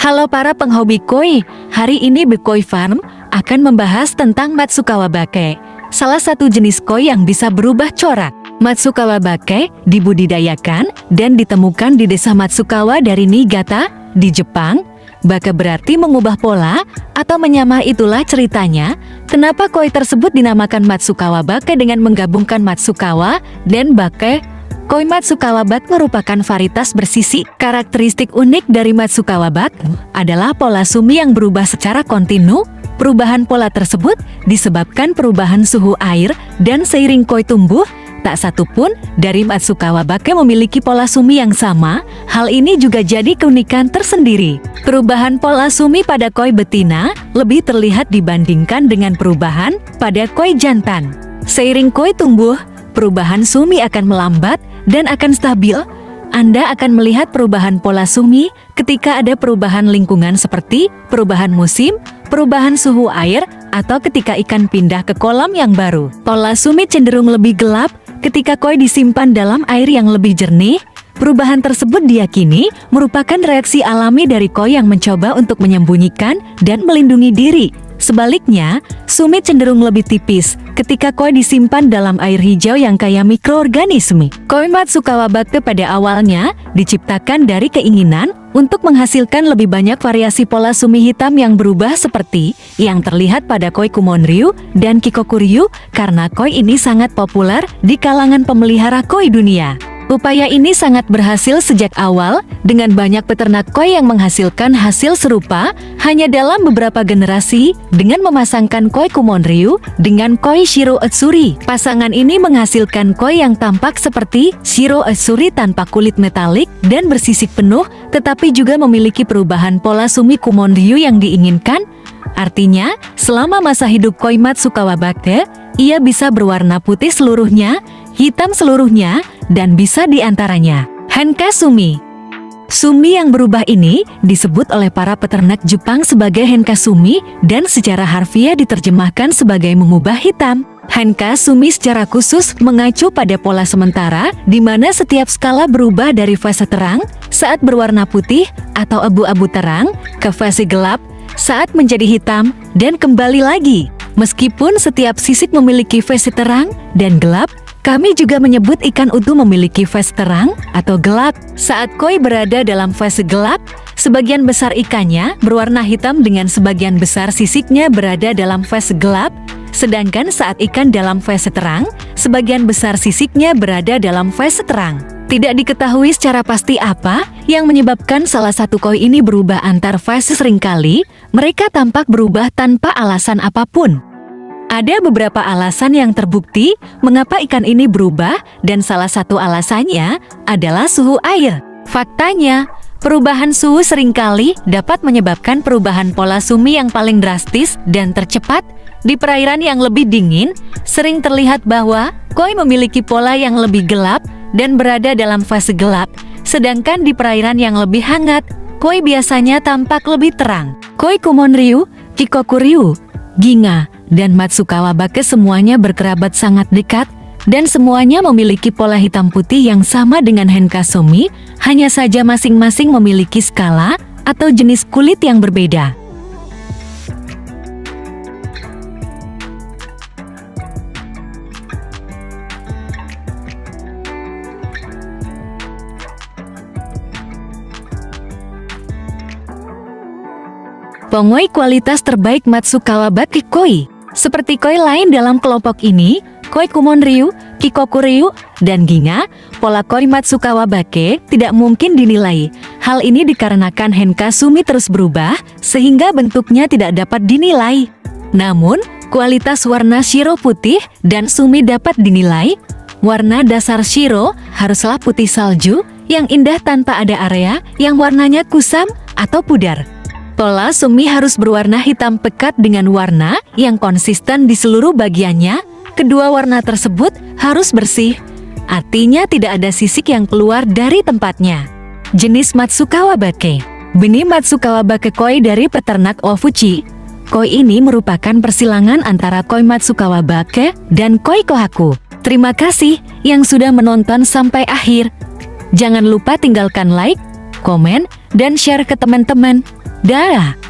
Halo para penghobi koi, hari ini Bekoi Farm akan membahas tentang Matsukawa Bake, salah satu jenis koi yang bisa berubah corak. Matsukawa Bake dibudidayakan dan ditemukan di desa Matsukawa dari Niigata, di Jepang. Bake berarti mengubah pola atau menyamai, itulah ceritanya kenapa koi tersebut dinamakan Matsukawa Bake dengan menggabungkan Matsukawa dan Bake. Koi Matsukawa Bake merupakan varietas bersisi. Karakteristik unik dari Matsukawa Bake adalah pola sumi yang berubah secara kontinu. Perubahan pola tersebut disebabkan perubahan suhu air dan seiring koi tumbuh, tak satu pun dari Matsukawa Bake memiliki pola sumi yang sama. Hal ini juga jadi keunikan tersendiri. Perubahan pola sumi pada koi betina lebih terlihat dibandingkan dengan perubahan pada koi jantan. Seiring koi tumbuh, perubahan sumi akan melambat dan akan stabil. Anda akan melihat perubahan pola sumi ketika ada perubahan lingkungan seperti perubahan musim, perubahan suhu air, atau ketika ikan pindah ke kolam yang baru. Pola sumi cenderung lebih gelap ketika koi disimpan dalam air yang lebih jernih. Perubahan tersebut diyakini merupakan reaksi alami dari koi yang mencoba untuk menyembunyikan dan melindungi diri. Sebaliknya, sumi cenderung lebih tipis ketika koi disimpan dalam air hijau yang kaya mikroorganisme. Koi Matsukawa Bake pada awalnya diciptakan dari keinginan untuk menghasilkan lebih banyak variasi pola sumi hitam yang berubah seperti yang terlihat pada koi Kumonryu dan Kikokuryu, karena koi ini sangat populer di kalangan pemelihara koi dunia. Upaya ini sangat berhasil sejak awal, dengan banyak peternak koi yang menghasilkan hasil serupa hanya dalam beberapa generasi dengan memasangkan koi Kumonryu dengan koi Shiro Utsuri. Pasangan ini menghasilkan koi yang tampak seperti Shiro Utsuri tanpa kulit metalik dan bersisik penuh, tetapi juga memiliki perubahan pola sumi Kumonryu yang diinginkan. Artinya, selama masa hidup koi Matsukawa Bake, ia bisa berwarna putih seluruhnya, hitam seluruhnya, dan bisa diantaranya Henka Sumi. Sumi yang berubah ini disebut oleh para peternak Jepang sebagai Henka Sumi dan secara harfiah diterjemahkan sebagai mengubah hitam. Henka Sumi secara khusus mengacu pada pola sementara di mana setiap skala berubah dari fase terang saat berwarna putih atau abu-abu terang ke fase gelap saat menjadi hitam dan kembali lagi. Meskipun setiap sisik memiliki fase terang dan gelap, kami juga menyebut ikan utuh memiliki fase terang atau gelap. Saat koi berada dalam fase gelap, sebagian besar ikannya berwarna hitam dengan sebagian besar sisiknya berada dalam fase gelap. Sedangkan saat ikan dalam fase terang, sebagian besar sisiknya berada dalam fase terang. Tidak diketahui secara pasti apa yang menyebabkan salah satu koi ini berubah antar fase. Seringkali mereka tampak berubah tanpa alasan apapun. Ada beberapa alasan yang terbukti mengapa ikan ini berubah, dan salah satu alasannya adalah suhu air. Faktanya, perubahan suhu seringkali dapat menyebabkan perubahan pola sumi yang paling drastis dan tercepat. Di perairan yang lebih dingin, sering terlihat bahwa koi memiliki pola yang lebih gelap dan berada dalam fase gelap, sedangkan di perairan yang lebih hangat, koi biasanya tampak lebih terang. Koi Kumonryu, Kikokuryu, Ginga, dan Matsukawa Bake semuanya berkerabat sangat dekat, dan semuanya memiliki pola hitam putih yang sama dengan Henka Sumi, hanya saja masing-masing memiliki skala atau jenis kulit yang berbeda. Pongoi kualitas terbaik Matsukawa Bake koi. Seperti koi lain dalam kelompok ini, koi Kumonryu, Kikokuryu, dan Ginga, pola koi Matsukawa Bake tidak mungkin dinilai. Hal ini dikarenakan Henka Sumi terus berubah, sehingga bentuknya tidak dapat dinilai. Namun, kualitas warna Shiro putih dan Sumi dapat dinilai. Warna dasar Shiro haruslah putih salju, yang indah tanpa ada area yang warnanya kusam atau pudar. Pola sumi harus berwarna hitam pekat dengan warna yang konsisten di seluruh bagiannya. Kedua warna tersebut harus bersih, artinya tidak ada sisik yang keluar dari tempatnya. Jenis Matsukawa Bake. Benih Matsukawa Bake koi dari peternak Ofuchi. Koi ini merupakan persilangan antara koi Matsukawa Bake dan koi Kohaku. Terima kasih yang sudah menonton sampai akhir. Jangan lupa tinggalkan like, komen, dan share ke teman-teman. Dah.